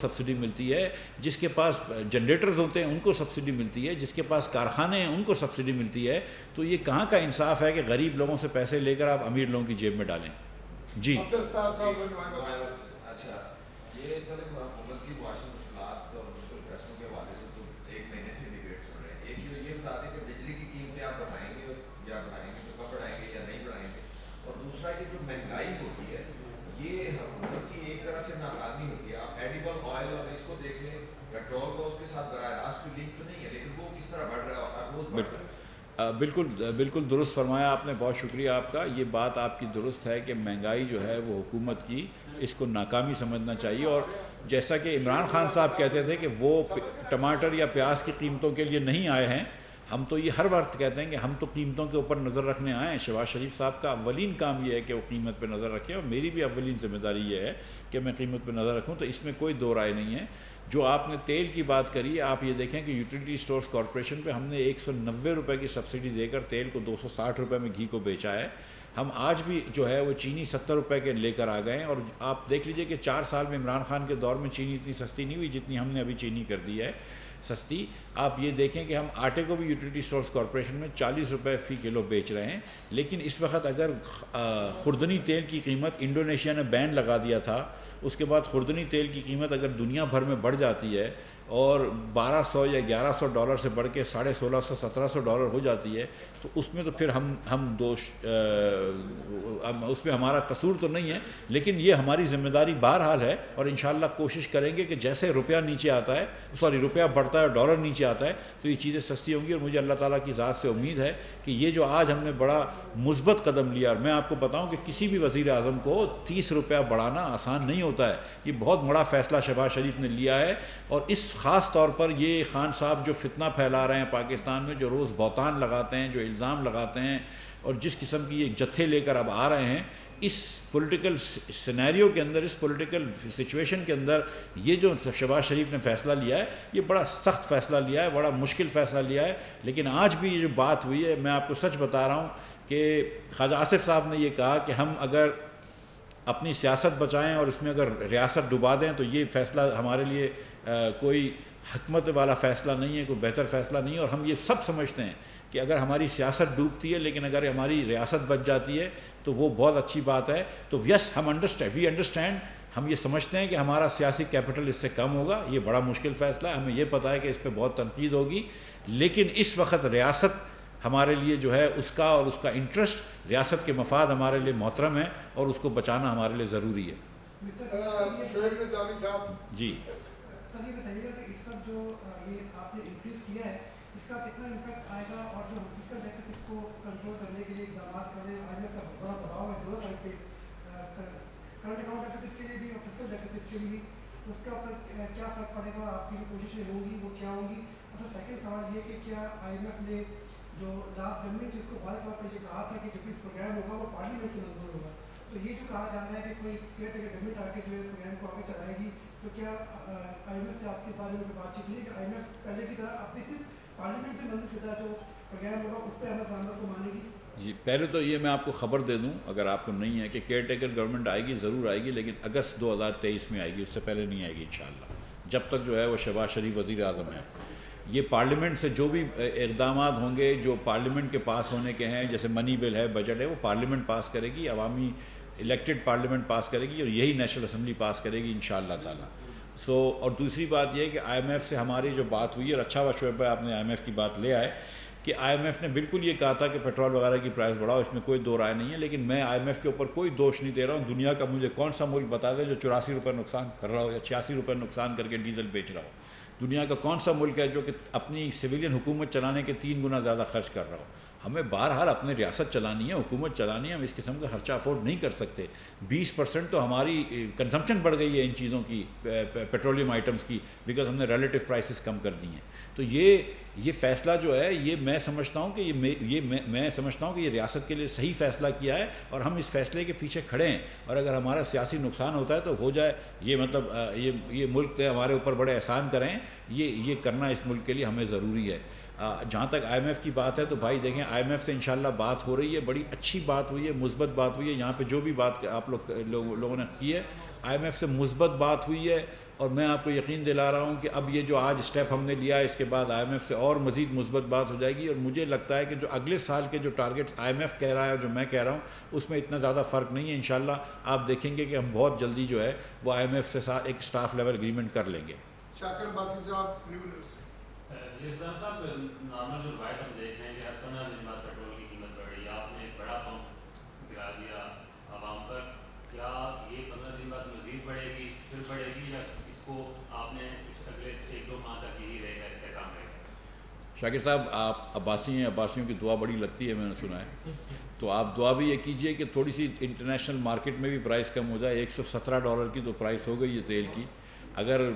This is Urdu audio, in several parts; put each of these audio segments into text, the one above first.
سبسڈی ملتی ہے، جس کے پاس جنریٹرز ہوتے ہیں ان کو سبسڈی ملتی ہے، جس کے پاس کارخانے ہیں ان کو سبسڈی ملتی ہے. تو یہ کہاں کا انصاف ہے کہ غریب لوگوں سے پیسے لے کر آپ امیر لوگوں کی جیب میں ڈالیں؟ جی اچھا، یہ چلے حکومت کی معاشی مشکلات اور مشکل فیصلوں کے حوالے سے تو ایک مہینے سے ڈیبیٹ چل رہے ہیں. ایک یہ بتا دیں کہ بجلی کی قیمتیں آپ بڑھائیں گے یا بڑھائیں گے تو کب بڑھائیں گے یا نہیں بڑھائیں گے. اور دوسرا کہ جو مہنگائی ہوتی ہے یہ حکومت کی ایک طرح سے ناکامی ہوتی ہے. آپ ایڈیبل آئل اور اس کو دیکھ لیں، پیٹرول کو اس کے ساتھ براہ راست کوئی لنک تو نہیں ہے، لیکن وہ کس طرح بڑھ رہا ہے ہر روز بڑھ رہا ہے. بالکل درست فرمایا آپ نے، بہت شکریہ آپ کا. یہ بات آپ کی درست ہے کہ مہنگائی جو ہے وہ حکومت کی اس کو ناکامی سمجھنا چاہیے. اور جیسا کہ عمران خان صاحب کہتے تھے کہ وہ ٹماٹر یا پیاز کی قیمتوں کے لیے نہیں آئے ہیں، ہم تو یہ ہر وقت کہتے ہیں کہ ہم تو قیمتوں کے اوپر نظر رکھنے آئے ہیں. شہباز شریف صاحب کا اولین کام یہ ہے کہ وہ قیمت پہ نظر رکھیں، اور میری بھی اولین ذمہ داری یہ ہے کہ میں قیمت پہ نظر رکھوں. تو اس میں کوئی دو رائے نہیں ہے. جو آپ نے تیل کی بات کری، آپ یہ دیکھیں کہ یوٹیلیٹی اسٹورز کارپوریشن پہ ہم نے 190 روپے کی سبسڈی دے کر تیل کو 260 روپے میں گھی کو بیچا ہے. ہم آج بھی جو ہے وہ چینی 70 روپے کے لے کر آ گئے ہیں. اور آپ دیکھ لیجئے کہ 4 سال میں عمران خان کے دور میں چینی اتنی سستی نہیں ہوئی جتنی ہم نے ابھی چینی کر دی ہے سستی. آپ یہ دیکھیں کہ ہم آٹے کو بھی یوٹیلیٹی اسٹورز کارپوریشن میں 40 روپے فی کلو بیچ رہے ہیں. لیکن اس وقت اگر خوردنی تیل کی قیمت، انڈونیشیا نے بین لگا دیا تھا، اس کے بعد خوردنی تیل کی قیمت اگر دنیا بھر میں بڑھ جاتی ہے اور 1200 یا 1100 ڈالر سے بڑھ کے 1650 1700 ڈالر ہو جاتی ہے، تو اس میں تو پھر ہم دوش اس میں ہمارا قصور تو نہیں ہے، لیکن یہ ہماری ذمہ داری بہرحال ہے. اور انشاءاللہ کوشش کریں گے کہ جیسے روپیہ نیچے آتا ہے، روپیہ بڑھتا ہے اور ڈالر نیچے آتا ہے تو یہ چیزیں سستی ہوں گی. اور مجھے اللہ تعالیٰ کی ذات سے امید ہے کہ یہ جو آج ہم نے بڑا مثبت قدم لیا، اور میں آپ کو بتاؤں کہ کسی بھی وزیر اعظم کو 30 روپیہ بڑھانا آسان نہیں ہوتا ہے. یہ بہت بڑا فیصلہ شہباز شریف نے لیا ہے. اور اس خاص طور پر یہ خان صاحب جو فتنہ پھیلا رہے ہیں پاکستان میں، جو روز بہتان لگاتے ہیں، جو الزام لگاتے ہیں، اور جس قسم کی یہ جتھے لے کر اب آ رہے ہیں، اس پولیٹیکل سینیریو کے اندر، اس پولیٹیکل سچویشن کے اندر، یہ جو شہباز شریف نے فیصلہ لیا ہے یہ بڑا سخت فیصلہ لیا ہے، بڑا مشکل فیصلہ لیا ہے. لیکن آج بھی یہ جو بات ہوئی ہے، میں آپ کو سچ بتا رہا ہوں کہ خواجہ آصف صاحب نے یہ کہا کہ ہم اگر اپنی سیاست بچائیں اور اس میں اگر ریاست ڈبا دیں تو یہ فیصلہ ہمارے لیے کوئی حکمت والا فیصلہ نہیں ہے، کوئی بہتر فیصلہ نہیں ہے. اور ہم یہ سب سمجھتے ہیں کہ اگر ہماری سیاست ڈوبتی ہے لیکن اگر ہماری ریاست بچ جاتی ہے تو وہ بہت اچھی بات ہے. تو یس، وی انڈرسٹینڈ، ہم یہ سمجھتے ہیں کہ ہمارا سیاسی کیپٹل اس سے کم ہوگا. یہ بڑا مشکل فیصلہ ہے، ہمیں یہ پتہ ہے کہ اس پہ بہت تنقید ہوگی، لیکن اس وقت ریاست ہمارے لیے جو ہے اس کا اور اس کا انٹرسٹ، ریاست کے مفاد ہمارے لیے محترم ہے اور اس کو بچانا ہمارے لیے ضروری ہے. جی سر یہ بتائیے گا کہ اس کا جو یہ آپ نے انکریز کیا ہے اس کا کتنا امپیکٹ آئے گا، اور جو ہم فسکل ڈیفیسٹ کو کنٹرول کرنے کے لیے اقدامات کر رہے ہیں، آئی ایم ایف کا بڑا دباؤ ہے دونوں سائڈ پہ، کرنٹ اکاؤنٹ ڈیفیسٹ کے لیے بھی اور فسکل ڈیفیسٹ کے لیے بھی، اس کا اوپر کیا فرق پڑے گا، آپ کی جو کوششیں ہوں گی وہ کیا ہوں گی. اچھا، سیکنڈ سوال یہ کہ کیا آئی ایم ایف نے جو لاسٹ گورنمنٹ جس کو واضح طور پر یہ کہا تھا کہ جو بھی پروگرام ہوگا وہ پارلیمنٹ سے منظور ہوگا، تو یہ جو کہا جا رہا ہے کہ کوئی کیئر ٹیکر گورنمنٹ آ کے جو ہے پروگرام کو آگے چلائے گی، تو کیا آئی ایم ایف سے آپ کے بارے میں بات چیت نہیں کہ آئی ایم ایف پہلے کی طرح اپنی صرف پارلیمنٹ سے منظور شدہ جو پروگرام ہوگا اس پہ احمد درآمد کو مانے گی؟ جی، پہلے تو یہ میں آپ کو خبر دے دوں اگر آپ کو نہیں ہے کہ کیئر ٹیکر گورنمنٹ آئے گی، ضرور آئے گی، لیکن اگست 2023 میں آئے گی، اس سے پہلے نہیں آئے گی انشاءاللہ. جب تک جو ہے وہ شہباز شریف وزیر اعظم ہے، یہ پارلیمنٹ سے جو بھی اقدامات ہوں گے جو پارلیمنٹ کے پاس ہونے کے ہیں، جیسے منی بل ہے، بجٹ ہے، وہ پارلیمنٹ پاس کرے گی، عوامی الیکٹڈ پارلیمنٹ پاس کرے گی، اور یہی نیشنل اسمبلی پاس کرے گی انشاءاللہ تعالیٰ. اور دوسری بات یہ ہے کہ آئی ایم ایف سے ہماری جو بات ہوئی ہے، اور اچھا ہوا شعیب بھائی آپ نے آئی ایم ایف کی بات لے آئے، کہ آئی ایم ایف نے بالکل یہ کہا تھا کہ پیٹرول وغیرہ کی پرائس بڑھاؤ، اس میں کوئی دو رائے نہیں ہے. لیکن میں آئی ایم ایف کے اوپر کوئی دوش نہیں دے رہا ہوں. دنیا کا مجھے کون سا ملک بتا دے جو 84 روپے نقصان کر رہا ہو یا 86 روپے نقصان کر کے ڈیزل بیچ رہا ہو. دنیا کا کون سا ملک ہے جو کہ اپنی سویلین حکومت چلانے کے 3 گنا زیادہ خرچ کر رہا ہو. ہمیں بہرحال اپنے ریاست چلانی ہے، حکومت چلانی ہے، ہم اس قسم کا خرچہ افورڈ نہیں کر سکتے. 20% تو ہماری کنزمپشن بڑھ گئی ہے ان چیزوں کی، پیٹرولیم آئٹمس کی، بیکاز ہم نے ریلیٹیو پرائسز کم کر دی ہیں. تو یہ فیصلہ جو ہے یہ میں سمجھتا ہوں کہ میں سمجھتا ہوں کہ یہ ریاست کے لیے صحیح فیصلہ کیا ہے، اور ہم اس فیصلے کے پیچھے کھڑے ہیں. اور اگر ہمارا سیاسی نقصان ہوتا ہے تو ہو جائے، یہ مطلب یہ ملک ہمارے اوپر بڑے احسان کریں، یہ کرنا اس ملک کے لیے ہمیں ضروری ہے. جہاں تک آئی ایم ایف کی بات ہے تو بھائی دیکھیں، آئی ایم ایف سے انشاءاللہ بات ہو رہی ہے، بڑی اچھی بات ہوئی ہے، مثبت بات ہوئی ہے. یہاں پہ جو بھی بات آپ لوگوں نے کی ہے، آئی ایم ایف سے مثبت بات ہوئی ہے. اور میں آپ کو یقین دلا رہا ہوں کہ اب یہ جو آج اسٹیپ ہم نے لیا ہے اس کے بعد آئی ایم ایف سے اور مزید مثبت بات ہو جائے گی، اور مجھے لگتا ہے کہ جو اگلے سال کے جو ٹارگیٹس آئی ایم ایف کہہ رہا ہے اور جو میں کہہ رہا ہوں اس میں اتنا زیادہ فرق نہیں ہے. انشاءاللہ آپ دیکھیں گے کہ ہم بہت جلدی جو ہے وہ آئی ایم ایف سے ساتھ ایک اسٹاف لیول اگریمنٹ کر لیں گے. شاکر عباسی صاحب نیو نیوز سے. صاحب نارمل جو روایت ہم دیکھ رہے ہیں کہ ہر 15 دن بعد پیٹرول کی قیمت بڑھ رہی ہے، آپ نے ایک بڑا پمپ گرا دیا عوام پر، کیا یہ 15 دن بعد مزید بڑھے گی، پھر بڑھے گی، یا اس کو آپ نے اگلے 1-2 ماہ تک یہی رہے گا، اس کا کام رہے گا؟ شاکر صاحب آپ عباسی ہیں، عباسیوں کی دعا بڑی لگتی ہے میں نے سنا ہے، تو آپ دعا بھی یہ کیجئے کہ تھوڑی سی انٹرنیشنل مارکیٹ میں بھی پرائس کم ہو جائے. $117 کی تو پرائس ہو گئی ہے تیل کی، اگر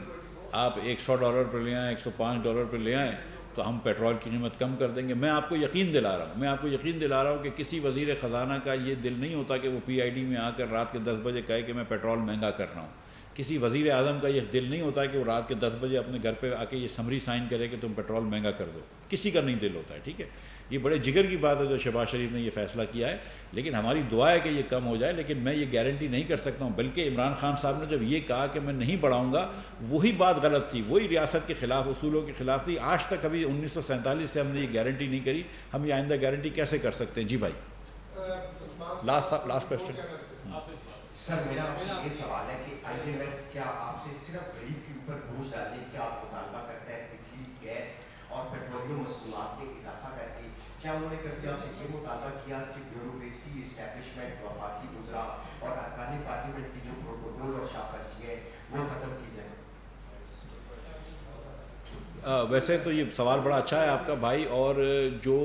آپ $100 پہ لے آئیں، $105 پہ لے آئیں تو ہم پیٹرول کی قیمت کم کر دیں گے. میں آپ کو یقین دلا رہا ہوں کہ کسی وزیر خزانہ کا یہ دل نہیں ہوتا کہ وہ پی آئی ڈی میں آ کر رات کے 10 بجے کہے کہ میں پیٹرول مہنگا کر رہا ہوں. کسی وزیر اعظم کا یہ دل نہیں ہوتا کہ وہ رات کے 10 بجے اپنے گھر پہ آ کے یہ سمری سائن کرے کہ تم پیٹرول مہنگا کر دو. کسی کا نہیں دل ہوتا ہے، ٹھیک ہے. یہ بڑے جگر کی بات ہے جو شہباز شریف نے یہ فیصلہ کیا ہے، لیکن ہماری دعا ہے کہ یہ کم ہو جائے. لیکن میں یہ گارنٹی نہیں کر سکتا ہوں، بلکہ عمران خان صاحب نے جب یہ کہا کہ میں نہیں بڑھاؤں گا، وہی بات غلط تھی، وہی ریاست کے خلاف، اصولوں کے خلاف تھی. آج تک ابھی 1947 سے ہم نے یہ گارنٹی نہیں کری، ہم یہ آئندہ گارنٹی کیسے کر سکتے ہیں؟ جی بھائی لاسٹ کوسچن. سر میرا آپ سے یہ سوال ہے کہ آئی ایم ایف کیا آپ سے صرف غریب کے اوپر بوجھ ڈالنے کا مطالبہ کرتا ہے، بجلی، گیس اور پیٹرولیم مصنوعات میں اضافہ کر کے؟ کیا انہوں نے کبھی آپ سے یہ مطالبہ کیا کہ بیوروکریسی، اسٹیبلشمنٹ، وفاقی وزراء اور ارکان پارلیمنٹ کی جو پروٹوکول اور شاخرچی ہے وہ ختم کی جائے؟ ویسے تو یہ سوال بڑا اچھا ہے آپ کا بھائی، اور جو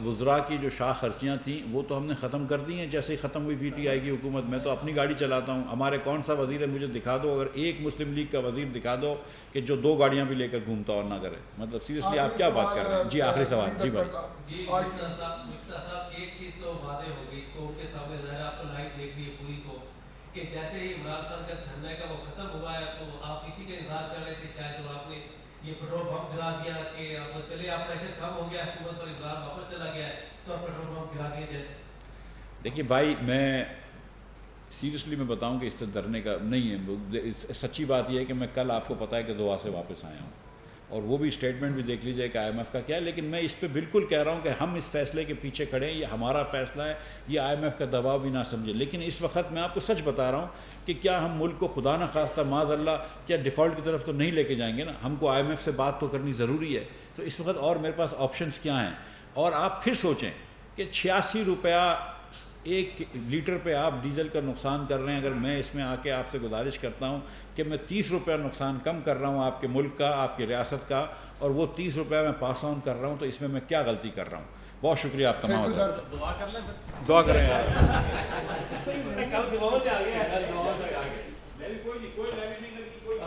وزراء کی جو شاخ خرچیاں تھیں وہ تو ہم نے ختم کر دی ہیں جیسے ہی ختم ہوئی پی ٹی آئی کی حکومت. میں تو اپنی گاڑی چلاتا ہوں، ہمارے کون سا وزیر ہے مجھے دکھا دو، اگر ایک مسلم لیگ کا وزیر دکھا دو کہ جو 2 گاڑیاں بھی لے کر گھومتا اور نہ کرے. مطلب سیریسلی آپ کیا بات کر رہے ہیں؟ جی آخری سوال. جی بھائی جی مفتہ صاحب ایک چیز تو واضح ہو گئی کو کے سامنے ظاہر آپ کو لائیو دیکھ لیے پوری کو، کہ جیسے ہی عمران خان کا دھرنا کا وہ ختم ہوا ہے تو آپ اسی کا انتظار کر رہے تھے شاید، اور آپ نے یہ پیٹرول پمپ گرا دیا کہ اب چلے آپ پریشر کم ہو گیا حکومت پر، عمران واپس چلا گیا ہے تو اب پیٹرول پمپ گرا دیا جائے. دیکھیے بھائی، میں سیریسلی میں بتاؤں کہ اس سے ڈرنے کا نہیں ہے. سچی بات یہ ہے کہ میں کل آپ کو پتہ ہے کہ دعا سے واپس آیا ہوں، اور وہ بھی اسٹیٹمنٹ بھی دیکھ لیجئے کہ آئی ایم ایف کا کیا ہے. لیکن میں اس پہ بالکل کہہ رہا ہوں کہ ہم اس فیصلے کے پیچھے کھڑے ہیں، یہ ہمارا فیصلہ ہے، یہ آئی ایم ایف کا دباؤ بھی نہ سمجھے. لیکن اس وقت میں آپ کو سچ بتا رہا ہوں کہ کیا ہم ملک کو خدا نہ خواستہ معاذ اللہ کیا ڈیفالٹ کی طرف تو نہیں لے کے جائیں گے نا. ہم کو آئی ایم ایف سے بات تو کرنی ضروری ہے. تو اس وقت اور میرے پاس آپشنز کیا ہیں؟ اور آپ پھر سوچیں کہ 86 روپیہ 1 لیٹر پہ آپ ڈیزل کا نقصان کر رہے ہیں. اگر میں اس میں آ کے آپ سے گزارش کرتا ہوں کہ میں 30 روپیہ نقصان کم کر رہا ہوں آپ کے ملک کا، آپ کی ریاست کا، اور وہ 30 روپیہ میں پاس آن کر رہا ہوں، تو اس میں کیا غلطی کر رہا ہوں؟ بہت شکریہ آپ تمام. دعا کر لیں، دعا کریں یار. کل دعا سے آ گیا ہے، کل دعا سے آ گیا. کوئی نہیں، کوئی